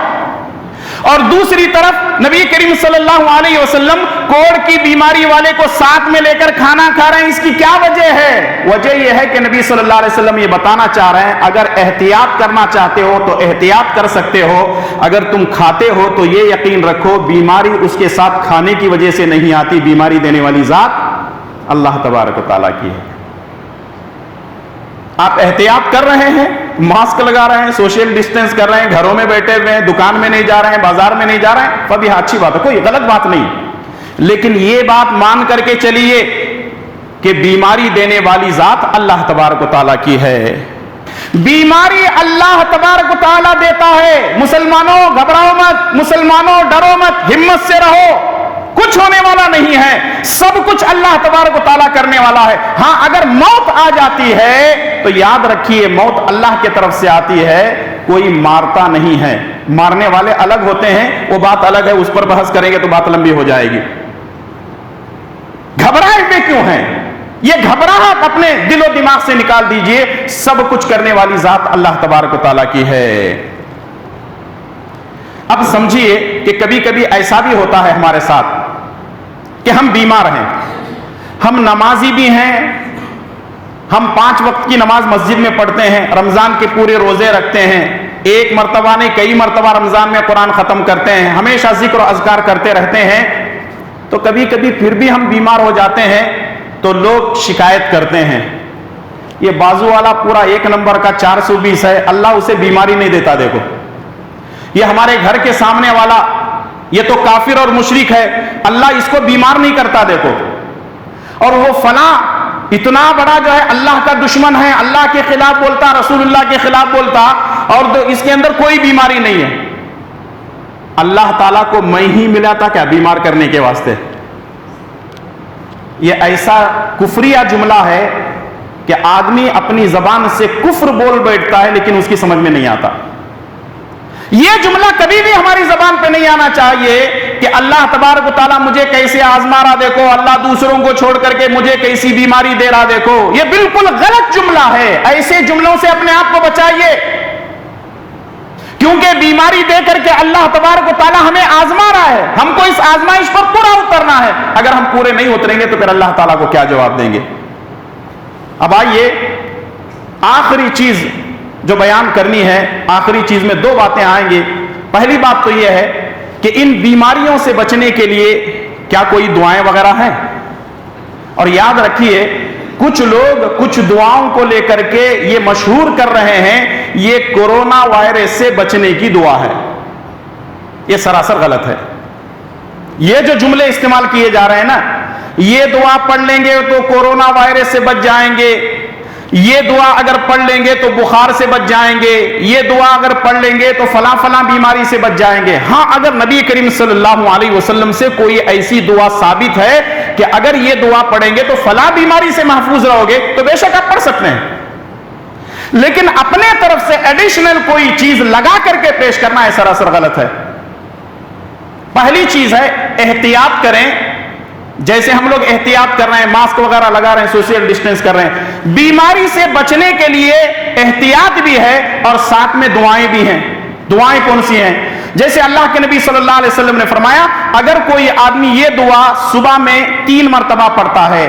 اور دوسری طرف نبی کریم صلی اللہ علیہ وسلم کوڑ کی بیماری والے کو ساتھ میں لے کر کھانا کھا رہے ہیں. اس کی کیا وجہ ہے؟ وجہ یہ ہے کہ نبی صلی اللہ علیہ وسلم یہ بتانا چاہ رہے ہیں اگر احتیاط کرنا چاہتے ہو تو احتیاط کر سکتے ہو, اگر تم کھاتے ہو تو یہ یقین رکھو بیماری اس کے ساتھ کھانے کی وجہ سے نہیں آتی, بیماری دینے والی ذات اللہ تبارک و تعالیٰ کی ہے. آپ احتیاط کر رہے ہیں, ماسک لگا رہے ہیں, سوشل ڈسٹینس کر رہے ہیں, گھروں میں بیٹھے ہوئے ہیں, دکان میں نہیں جا رہے ہیں, بازار میں نہیں جا رہے ہیں, فبھی اچھی بات ہے, کوئی غلط بات نہیں. لیکن یہ بات مان کر کے چلیے کہ بیماری دینے والی ذات اللہ تبارک و تعالیٰ کی ہے. بیماری اللہ تبارک و تعالیٰ دیتا ہے. مسلمانوں گھبراؤ مت, مسلمانوں ڈرو مت, ہمت سے رہو, کچھ ہونے والا نہیں ہے, سب کچھ اللہ تبارک و تعالیٰ کرنے والا ہے. ہاں اگر موت آ جاتی ہے تو یاد رکھیے موت اللہ کی طرف سے آتی ہے, کوئی مارتا نہیں ہے. مارنے والے الگ ہوتے ہیں, وہ بات الگ ہے, اس پر بحث کریں گے تو بات لمبی ہو جائے گی. گھبرائے ہوئے کیوں ہیں؟ یہ گھبراہٹ اپنے دل و دماغ سے نکال دیجئے, سب کچھ کرنے والی ذات اللہ تبارک و تعالیٰ کی ہے. اب سمجھیے کہ کبھی کبھی ایسا بھی ہوتا ہے ہمارے ساتھ کہ ہم بیمار ہیں, ہم نمازی بھی ہیں, ہم 5 وقت کی نماز مسجد میں پڑھتے ہیں, رمضان کے پورے روزے رکھتے ہیں, ایک مرتبہ نہیں کئی مرتبہ رمضان میں قرآن ختم کرتے ہیں, ہمیشہ ذکر و اذکار کرتے رہتے ہیں. تو کبھی کبھی پھر بھی ہم بیمار ہو جاتے ہیں تو لوگ شکایت کرتے ہیں یہ بازو والا پورا 1 نمبر کا 420 ہے, اللہ اسے بیماری نہیں دیتا. دیکھو یہ ہمارے گھر کے سامنے والا یہ تو کافر اور مشرک ہے, اللہ اس کو بیمار نہیں کرتا. دیکھو, اور وہ فلاں اتنا بڑا جو ہے اللہ کا دشمن ہے, اللہ کے خلاف بولتا, رسول اللہ کے خلاف بولتا, اور اس کے اندر کوئی بیماری نہیں ہے. اللہ تعالیٰ کو میں ہی ملا تھا کیا بیمار کرنے کے واسطے؟ یہ ایسا کفریہ جملہ ہے کہ آدمی اپنی زبان سے کفر بول بیٹھتا ہے لیکن اس کی سمجھ میں نہیں آتا. یہ جملہ کبھی بھی ہماری زبان پہ نہیں آنا چاہیے کہ اللہ تبارک و تعالیٰ مجھے کیسے آزما رہا دیکھو, اللہ دوسروں کو چھوڑ کر کے مجھے کیسی بیماری دے رہا دیکھو. یہ بالکل غلط جملہ ہے. ایسے جملوں سے اپنے آپ کو بچائیے, کیونکہ بیماری دے کر کے اللہ تبارک و تعالیٰ ہمیں آزما رہا ہے, ہم کو اس آزمائش پر پورا اترنا ہے. اگر ہم پورے نہیں اتریں گے تو پھر اللہ تعالیٰ کو کیا جواب دیں گے؟ اب آئیے آخری چیز جو بیان کرنی ہے, آخری چیز میں 2 باتیں آئیں گی. پہلی بات تو یہ ہے کہ ان بیماریوں سے بچنے کے لیے کیا کوئی دعائیں وغیرہ ہیں؟ اور یاد رکھیے کچھ لوگ کچھ دعاؤں کو لے کر کے یہ مشہور کر رہے ہیں یہ کورونا وائرس سے بچنے کی دعا ہے. یہ سراسر غلط ہے. یہ جو جملے استعمال کیے جا رہے ہیں نا, یہ دعا پڑھ لیں گے تو کورونا وائرس سے بچ جائیں گے, یہ دعا اگر پڑھ لیں گے تو بخار سے بچ جائیں گے, یہ دعا اگر پڑھ لیں گے تو فلاں فلاں بیماری سے بچ جائیں گے. ہاں اگر نبی کریم صلی اللہ علیہ وسلم سے کوئی ایسی دعا ثابت ہے کہ اگر یہ دعا پڑھیں گے تو فلاں بیماری سے محفوظ رہو گے تو بے شک آپ پڑھ سکتے ہیں, لیکن اپنے طرف سے ایڈیشنل کوئی چیز لگا کر کے پیش کرنا ہے سراسر غلط ہے. پہلی چیز ہے احتیاط کریں, جیسے ہم لوگ احتیاط کر رہے ہیں, ماسک وغیرہ لگا رہے ہیں, سوشل ڈسٹینس کر رہے ہیں, بیماری سے بچنے کے لیے احتیاط بھی ہے اور ساتھ میں دعائیں بھی ہیں. دعائیں کون سی ہیں؟ جیسے اللہ کے نبی صلی اللہ علیہ وسلم نے فرمایا اگر کوئی آدمی یہ دعا صبح میں 3 مرتبہ پڑھتا ہے,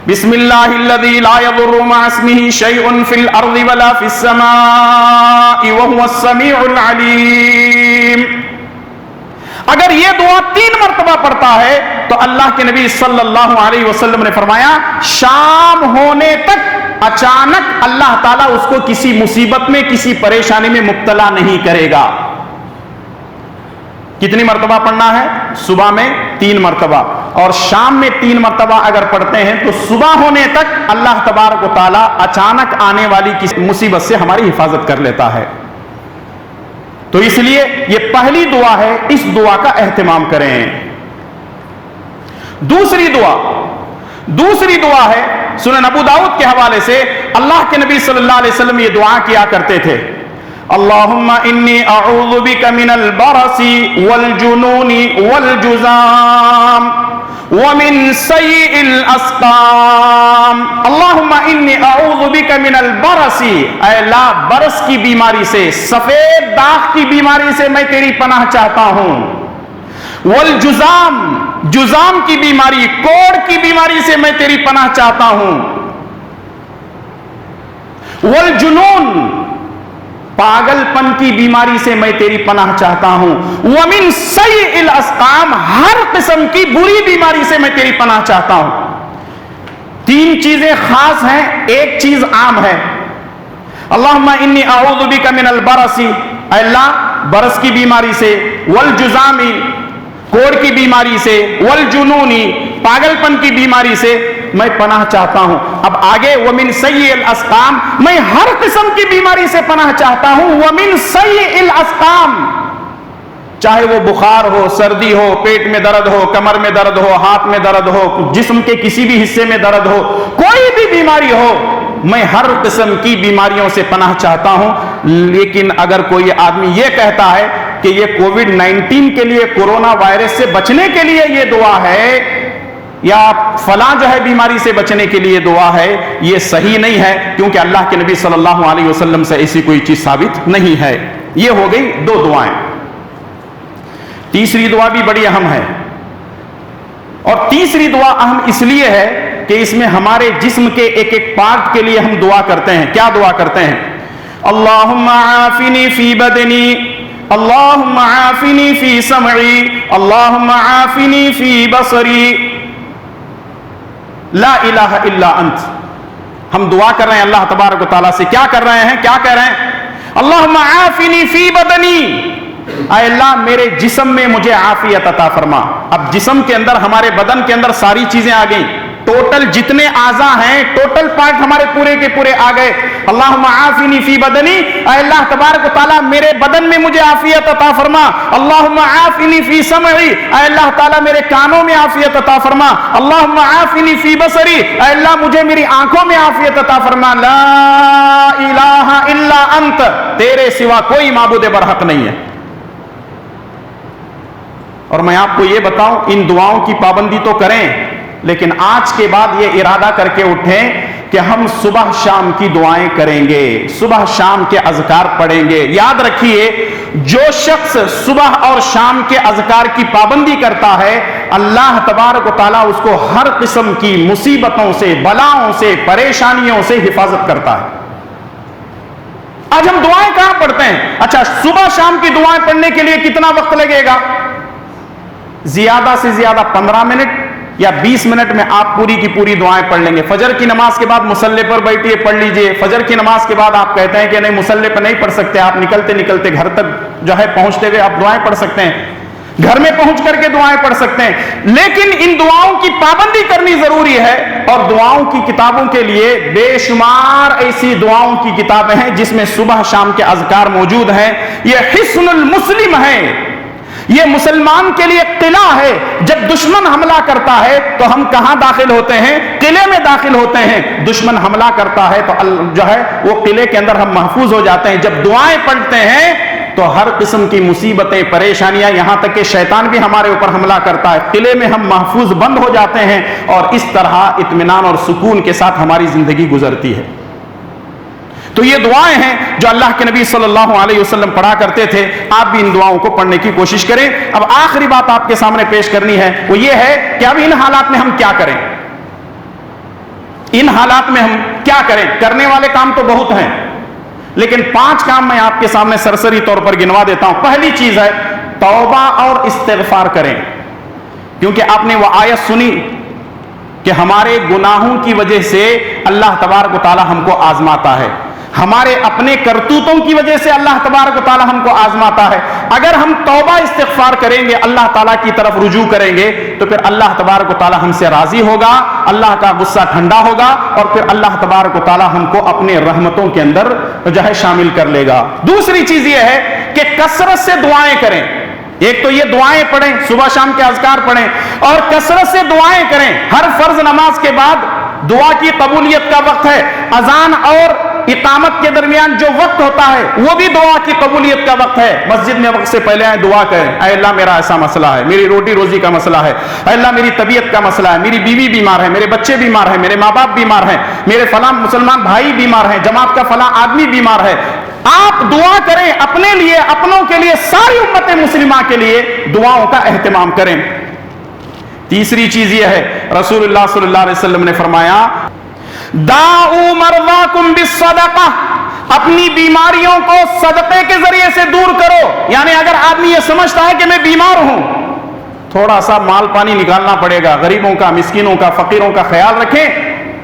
بسم اللہ الذی لا یضر مع اسمہ شیء فی الارض ولا فی السماء وهو السمیع العلیم, اگر یہ دعا 3 مرتبہ پڑھتا ہے تو اللہ کے نبی صلی اللہ علیہ وسلم نے فرمایا شام ہونے تک اچانک اللہ تعالیٰ اس کو کسی مصیبت میں کسی پریشانی میں مبتلا نہیں کرے گا. کتنی مرتبہ پڑھنا ہے؟ صبح میں 3 مرتبہ, اور شام میں 3 مرتبہ اگر پڑھتے ہیں تو صبح ہونے تک اللہ تبارک و تعالیٰ اچانک آنے والی کسی مصیبت سے ہماری حفاظت کر لیتا ہے. تو اس لیے یہ پہلی دعا ہے, اس دعا کا اہتمام کریں. دوسری دعا ہے سنن ابو داؤد کے حوالے سے, اللہ کے نبی صلی اللہ علیہ وسلم یہ دعا کیا کرتے تھے, اللہم انی اعوذ بک من البرص والجنون والجزام ومن سیء الاسقام, اللہم انی اعوذ بک من البرص، اے اللہ برس کی بیماری سے، سفید داغ کی بیماری سے میں تیری پناہ چاہتا ہوں، والجزام، جزام کی بیماری، کوڑ کی بیماری سے میں تیری پناہ چاہتا ہوں، والجنون، پاگل پن کی بیماری سے میں تیری پناہ چاہتا ہوں، ومن سیء الاسقام، ہر قسم کی بری بیماری سے میں تیری پناہ چاہتا ہوں۔ تین چیزیں خاص ہیں، ایک چیز عام ہے۔ اللہم انی اعوذ بک من البرص، اے اللہ برس کی بیماری سے، والجزامی، کوڑ کی بیماری سے، والجنونی، پاگل پن کی بیماری سے میں پناہ چاہتا ہوں۔ اب آگے ومن سیء الاسقام، میں ہر قسم کی بیماری سے پناہ چاہتا ہوں، ومن سیء الاسقام، چاہے وہ بخار ہو، سردی ہو، پیٹ میں درد ہو، کمر میں درد ہو، ہاتھ میں درد ہو، جسم کے کسی بھی حصے میں درد ہو، کوئی بھی بیماری ہو، میں ہر قسم کی بیماریوں سے پناہ چاہتا ہوں۔ لیکن اگر کوئی آدمی یہ کہتا ہے کہ یہ کووڈ-19 کے لیے، کورونا وائرس سے بچنے کے لیے یہ دعا ہے، یا فلاں جو ہے بیماری سے بچنے کے لیے دعا ہے، یہ صحیح نہیں ہے، کیونکہ اللہ کے نبی صلی اللہ علیہ وسلم سے ایسی کوئی چیز ثابت نہیں ہے۔ یہ ہو گئی دو دعائیں۔ تیسری دعا بھی بڑی اہم ہے، اور تیسری دعا اہم اس لیے ہے کہ اس میں ہمارے جسم کے ایک ایک پارٹ کے لیے ہم دعا کرتے ہیں۔ کیا دعا کرتے ہیں؟ اللہم عافنی فی بدنی، اللہم عافنی فی سمعی، اللہم عافنی فی بصری، لا الہ الا انت۔ ہم دعا کر رہے ہیں اللہ تبارک و تعالیٰ سے، کیا کر رہے ہیں؟ کیا کہہ رہے ہیں؟ اللہم عافنی فی بدنی، اے اللہ میرے جسم میں مجھے عافیت عطا فرما۔ اب جسم کے اندر، ہمارے بدن کے اندر ساری چیزیں آ گئیں، ٹوٹل جتنے اعضاء ہیں، ٹوٹل پارٹ ہمارے پورے کے پورے آ گئے۔ اللہم عافنی فی بدنی، اے اللہ تبارک و تعالیٰ میرے بدن میں مجھے عافیت عطا فرما۔ اللہم عافنی فی سمعی، اے اللہ تعالیٰ میرے کانوں میں عافیت عطا فرما۔ اللہم عافنی فی بصری، اے اللہ مجھے میری آنکھوں میں عافیت عطا فرما۔ لا الہ الا انت، تیرے سوا کوئی معبود برحق نہیں ہے۔ اور میں آپ کو یہ بتاؤں، ان دعاؤں کی پابندی تو کریں، لیکن آج کے بعد یہ ارادہ کر کے اٹھیں کہ ہم صبح شام کی دعائیں کریں گے، صبح شام کے اذکار پڑھیں گے۔ یاد رکھیے، جو شخص صبح اور شام کے اذکار کی پابندی کرتا ہے، اللہ تبارک و تعالیٰ اس کو ہر قسم کی مصیبتوں سے، بلاؤں سے، پریشانیوں سے حفاظت کرتا ہے۔ آج ہم دعائیں کہاں پڑھتے ہیں؟ اچھا، صبح شام کی دعائیں پڑھنے کے لیے کتنا وقت لگے گا؟ زیادہ سے زیادہ 15 منٹ یا 20 منٹ میں آپ پوری کی پوری دعائیں پڑھ لیں گے۔ فجر کی نماز کے بعد مصلی پر بیٹھیے، پڑھ لیجئے۔ فجر کی نماز کے بعد آپ کہتے ہیں کہ نہیں مصلی پر نہیں پڑھ سکتے، آپ نکلتے نکلتے گھر تک جو ہے پہنچتے ہوئے آپ دعائیں پڑھ سکتے ہیں، گھر میں پہنچ کر کے دعائیں پڑھ سکتے ہیں۔ لیکن ان دعاؤں کی پابندی کرنی ضروری ہے، اور دعاؤں کی کتابوں کے لیے بے شمار ایسی دعاؤں کی کتابیں ہیں جس میں صبح شام کے اذکار موجود ہیں۔ یہ حصن المسلم ہے، یہ مسلمان کے لیے قلعہ ہے۔ جب دشمن حملہ کرتا ہے تو ہم کہاں داخل ہوتے ہیں؟ قلعے میں داخل ہوتے ہیں۔ دشمن حملہ کرتا ہے تو جو ہے وہ قلعے کے اندر ہم محفوظ ہو جاتے ہیں۔ جب دعائیں پڑھتے ہیں تو ہر قسم کی مصیبتیں، پریشانیاں، یہاں تک کہ شیطان بھی ہمارے اوپر حملہ کرتا ہے، قلعے میں ہم محفوظ بند ہو جاتے ہیں، اور اس طرح اطمینان اور سکون کے ساتھ ہماری زندگی گزرتی ہے۔ تو یہ دعائیں ہیں جو اللہ کے نبی صلی اللہ علیہ وسلم پڑھا کرتے تھے۔ آپ بھی ان دعاؤں کو پڑھنے کی کوشش کریں۔ اب آخری بات آپ کے سامنے پیش کرنی ہے، وہ یہ ہے کہ اب ان حالات میں ہم کیا کریں؟ ان حالات میں ہم کیا کریں؟ کرنے والے کام تو بہت ہیں، لیکن 5 کام میں آپ کے سامنے سرسری طور پر گنوا دیتا ہوں۔ پہلی چیز ہے توبہ اور استغفار کریں، کیونکہ آپ نے وہ آیت سنی کہ ہمارے گناہوں کی وجہ سے اللہ تبارک و تعالی ہم کو آزماتا ہے، ہمارے اپنے کرتوتوں کی وجہ سے اللہ تبارک و تعالی ہم کو آزماتا ہے۔ اگر ہم توبہ استغفار کریں گے، اللہ تعالیٰ کی طرف رجوع کریں گے، تو پھر اللہ تبارک و تعالی ہم سے راضی ہوگا، اللہ کا غصہ ٹھنڈا ہوگا، اور پھر اللہ تبارک و تعالی ہم کو اپنے رحمتوں کے اندر جو ہے شامل کر لے گا۔ دوسری چیز یہ ہے کہ کثرت سے دعائیں کریں۔ ایک تو یہ دعائیں پڑھیں، صبح شام کے اذکار پڑھیں، اور کثرت سے دعائیں کریں۔ ہر فرض نماز کے بعد دعا کی قبولیت کا وقت ہے، اذان اور اقامت کے درمیان جو وقت ہوتا ہے وہ بھی دعا کی قبولیت کا وقت ہے. مسجد میں وقت سے پہلے آئیں, دعا کریں, اے اللہ میرا ایسا مسئلہ ہے, میری روٹی روزی کا مسئلہ ہے, اے اللہ میری طبیعت کا مسئلہ ہے, میری بیوی بیمار ہے, میرے بچے بیمار ہیں, میرے ماں باپ بیمار ہیں, میرے فلاں مسلمان بھائی بیمار ہیں, جماعت کا فلاں آدمی بیمار ہے. آپ دعا کریں اپنے لیے, اپنوں کے لیے, ساری امت مسلمہ کے لیے دعاؤں کا اہتمام کریں. تیسری چیز یہ ہے, رسول اللہ صلی اللہ علیہ وسلم نے فرمایا داؤ مرضاکم بالصدقہ, اپنی بیماریوں کو صدقے کے ذریعے سے دور کرو. یعنی اگر آدمی یہ سمجھتا ہے کہ میں بیمار ہوں, تھوڑا سا مال پانی نکالنا پڑے گا, غریبوں کا, مسکینوں کا, فقیروں کا خیال رکھیں,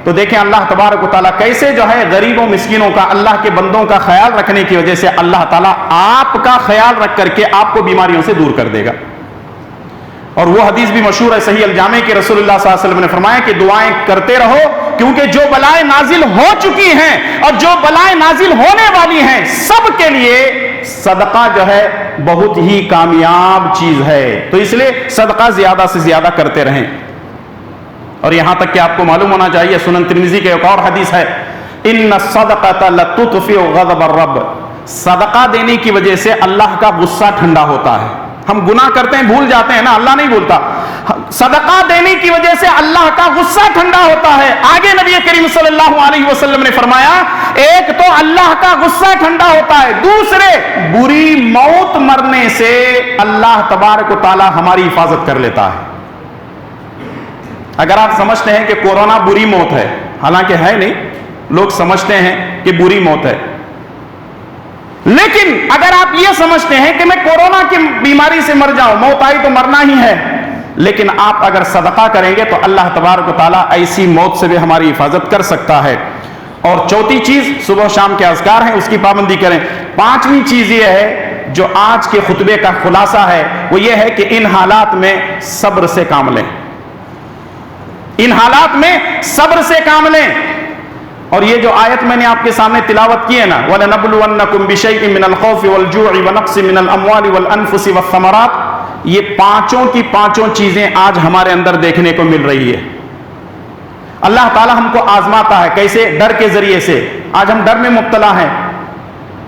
تو دیکھیں اللہ تبارک و تعالیٰ کیسے جو ہے غریبوں مسکینوں کا, اللہ کے بندوں کا خیال رکھنے کی وجہ سے اللہ تعالیٰ آپ کا خیال رکھ کر کے آپ کو بیماریوں سے دور کر دے گا. اور وہ حدیث بھی مشہور ہے صحیح الجامع کہ رسول اللہ صلی اللہ علیہ وسلم نے فرمایا کہ دعائیں کرتے رہو, کیونکہ جو بلائیں نازل ہو چکی ہیں اور جو بلائیں نازل ہونے والی ہیں سب کے لیے صدقہ جو ہے بہت ہی کامیاب چیز ہے. تو اس لیے صدقہ زیادہ سے زیادہ کرتے رہیں. اور یہاں تک کہ آپ کو معلوم ہونا چاہیے, سنن ترمذی کے ایک اور حدیث ہے, ان الصدقۃ لتطفئ غضب الرب, صدقہ دینے کی وجہ سے اللہ کا غصہ ٹھنڈا ہوتا ہے. ہم گناہ کرتے ہیں, بھول جاتے ہیں نا, اللہ نہیں بھولتا. صدقہ دینے کی وجہ سے اللہ کا غصہ ٹھنڈا ہوتا ہے. آگے نبی کریم صلی اللہ علیہ وسلم نے فرمایا ایک تو اللہ کا غصہ ٹھنڈا ہوتا ہے, دوسرے بری موت مرنے سے اللہ تبارک و تعالی ہماری حفاظت کر لیتا ہے. اگر آپ سمجھتے ہیں کہ کورونا بری موت ہے, حالانکہ ہے نہیں, لوگ سمجھتے ہیں کہ بری موت ہے, لیکن اگر آپ یہ سمجھتے ہیں کہ میں کورونا کی بیماری سے مر جاؤں, موت آئی تو مرنا ہی ہے, لیکن آپ اگر صدقہ کریں گے تو اللہ تبارک و تعالیٰ ایسی موت سے بھی ہماری حفاظت کر سکتا ہے. اور چوتھی چیز صبح و شام کے اذکار ہیں, اس کی پابندی کریں. پانچویں چیز یہ ہے جو آج کے خطبے کا خلاصہ ہے, وہ یہ ہے کہ ان حالات میں صبر سے کام لیں, ان حالات میں صبر سے کام لیں. اور یہ جو آیت میں نے آپ کے سامنے تلاوت کی ہے نا, وَلَنَبْلُوَنَّكُمْ بِشَيْءٍ مِّنَ الْخَوْفِ وَالْجُوعِ وَنَقْصٍ مِّنَ الْأَمْوَالِ وَالْأَنفُسِ وَالثَّمَرَاتِ, یہ پانچوں کی پانچوں چیزیں آج ہمارے اندر دیکھنے کو مل رہی ہے. اللہ تعالی ہم کو آزماتا ہے. کیسے؟ ڈر کے ذریعے سے. آج ہم ڈر میں مبتلا ہیں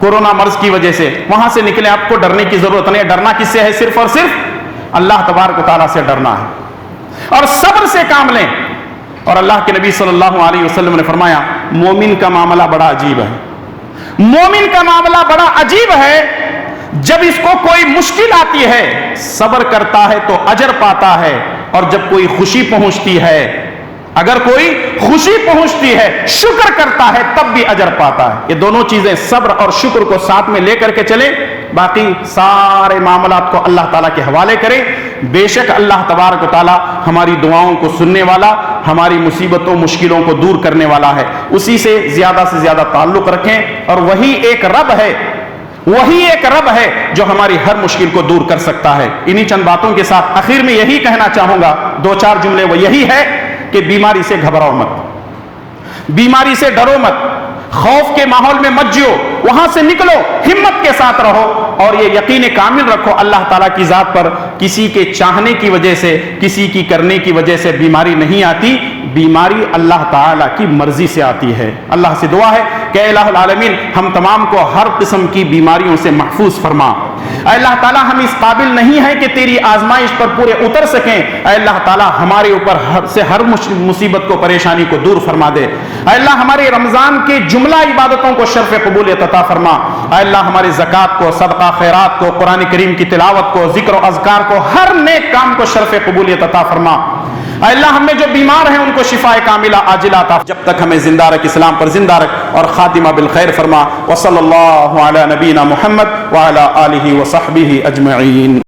کورونا مرض کی وجہ سے. وہاں سے نکلے, آپ کو ڈرنے کی ضرورت نہیں. ڈرنا کس سے ہے؟ صرف اور صرف اللہ تبارک و تعالیٰ سے ڈرنا ہے. اور صبر سے کام لیں. اور اللہ کے نبی صلی اللہ علیہ وسلم نے فرمایا مومن کا معاملہ بڑا عجیب ہے. مومن کا معاملہ بڑا عجیب ہے. جب اس کو کوئی مشکل آتی ہے صبر کرتا ہے تو اجر پاتا ہے, اور جب کوئی خوشی پہنچتی ہے, اگر کوئی خوشی پہنچتی ہے, شکر کرتا ہے, تب بھی اجر پاتا ہے. یہ دونوں چیزیں صبر اور شکر کو ساتھ میں لے کر کے چلیں. باقی سارے معاملات کو اللہ تعالیٰ کے حوالے کریں. بے شک اللہ تبارک و تعالیٰ ہماری دعاؤں کو سننے والا, ہماری مصیبتوں مشکلوں کو دور کرنے والا ہے. اسی سے زیادہ تعلق رکھیں. اور وہی ایک رب ہے, وہی ایک رب ہے جو ہماری ہر مشکل کو دور کر سکتا ہے. انہی چند باتوں کے ساتھ آخر میں یہی کہنا چاہوں گا, 2-4 جملے, وہ یہی ہے کہ بیماری سے گھبراؤ مت, بیماری سے ڈرو مت, خوف کے ماحول میں مت جیو, وہاں سے نکلو, ہمت کے ساتھ رہو. اور یہ یقین کامل رکھو اللہ تعالیٰ کی ذات پر کسی کے چاہنے کی وجہ سے, کسی کی کرنے کی وجہ سے بیماری نہیں آتی. بیماری اللہ تعالیٰ کی مرضی سے آتی ہے. اللہ سے دعا ہے کہ اے الہ العالمین ہم تمام کو ہر قسم کی بیماریوں سے محفوظ فرما. اے اللہ تعالیٰ ہم اس قابل نہیں ہیں کہ تیری آزمائش پر پورے اتر سکیں. اے اللہ تعالیٰ ہمارے اوپر سے ہر مصیبت کو, پریشانی کو دور فرما دے. اے اللہ ہمارے رمضان کے جملہ عبادتوں کو شرف قبولیت عطا فرما. اے اللہ ہمارے زکوٰۃ کو, صدقہ خیرات کو, قرآن کریم کی تلاوت کو, ذکر و اذکار کو, ہر نیک کام کو شرف قبولیت عطا فرما. اے اللہ ہم میں جو بیمار ہیں ان کو شفاء کاملہ عاجلہ عطا. جب تک ہمیں زندہ رکھ, اسلام پر زندہ رکھ, اور خاتمہ بالخیر فرما. وصلی اللہ علی نبینا محمد وعلی آلہ وصحبہ اجمعین.